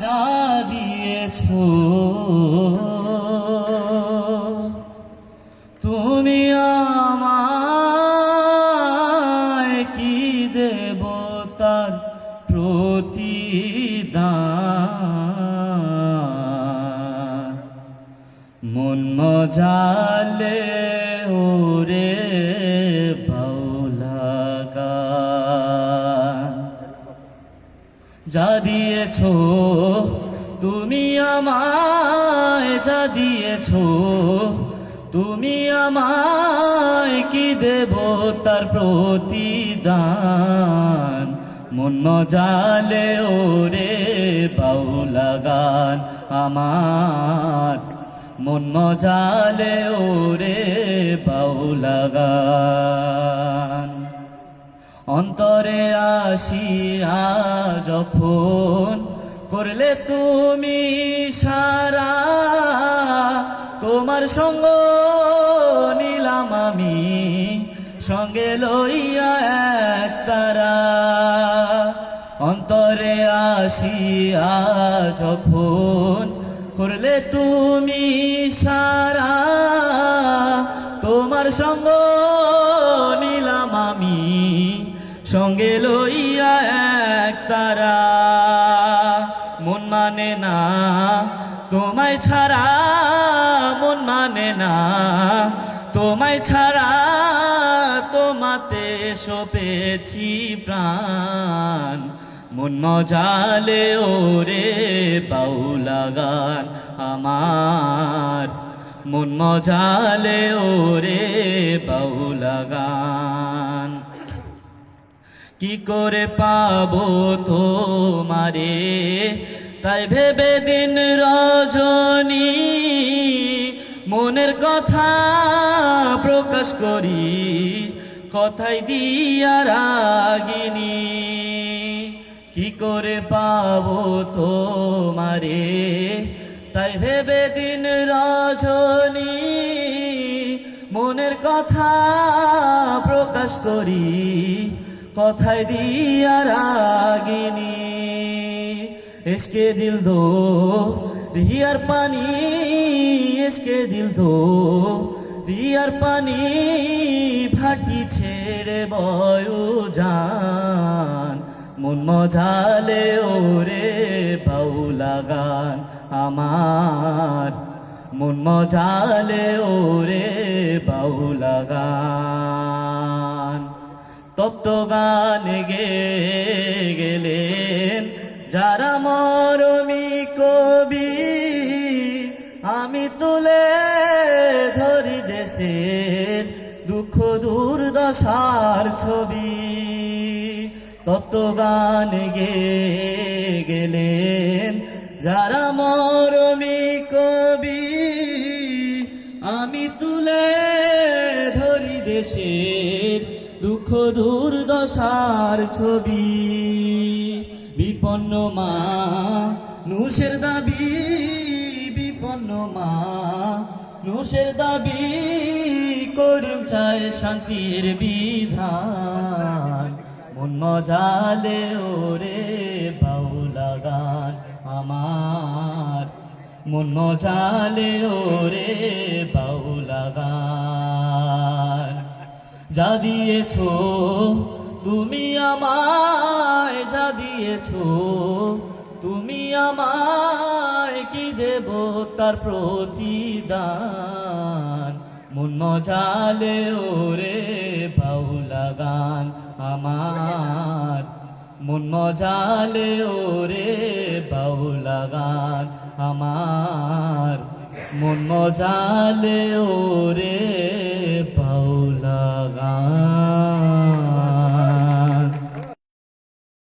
যা দিয়েছো তুমি আমায়, কি দেব তার প্রতিদান। মন মজালে ওরে বাউলা, যা দিয়েছো তুমি আমায়, যা দিয়েছো তুমি আমায়, কি দেব তার প্রতিদান। মন মজালে ওরে বাউলা গান আমার, মন মজালে ওরে বাউলা গান। অন্তরে আসিয়া যখন করলে তুমি সারা, তোমার সঙ্গ নিলাম আমি, সঙ্গে লইয়া এক তারা। অন্তরে আসিয়া যখন করলে তুমি সারা, তোমার সঙ্গ নিলাম আমি, সঙ্গে লইয়া এক তারা। মন মানে না তোমায় ছাড়া, মন মানে না তোমায় ছাড়া, তোমাতে সপেছি প্রাণ। মন মজালে ওরে বাউলা গান আমার, মন মজালে ওরে বাউলা গান। কি করে পাবো তোমারে তাই ভেবে দিন রজনী, মনের কথা প্রকাশ করি কথাই দিয়া রাগিনী। কি করে পাবো তোমারে তাই ভেবে দিন রজনী, মনের কথা প্রকাশ করি কথায় দিয়া রাগিনী। ইশকে দিল দো রিয়ার পানি, ইশকে দিল দো রিয়ার পানি, ফাটি ছেড়ে বয়ু জান। মন মজালে ওরে বাউলা গান আমার, মন মজালে ওরে বাউলা গান। তত্ত্ব গান গে গেলেন যারা মরমি কবি, আমি তুলে ধরি দেশের দুঃখ দুর্দশার ছবি। তত্ত্ব গান গে গেলেন যারা মরমি কবি, আমি তুলে ধরি দেশের দুঃখ দুর্দশার ছবি। বিপন্ন মা নুষের দাবি, বিপন্ন মা নুষের দাবি, করিম চায় শান্তির বিধান। মন মজালে ওরে বাউলা গান আমার, মন মজালে ওরে বাউলা গান। যা দিয়েছো তুমি আমায়, যা দিয়েছো তুমি আমায়, কি দেব তার প্রতিদান। মন মজালে ওরে বাউলা গান আমার, মন মজালে ওরে বাউলা গান আমার, মন মজালে ওরে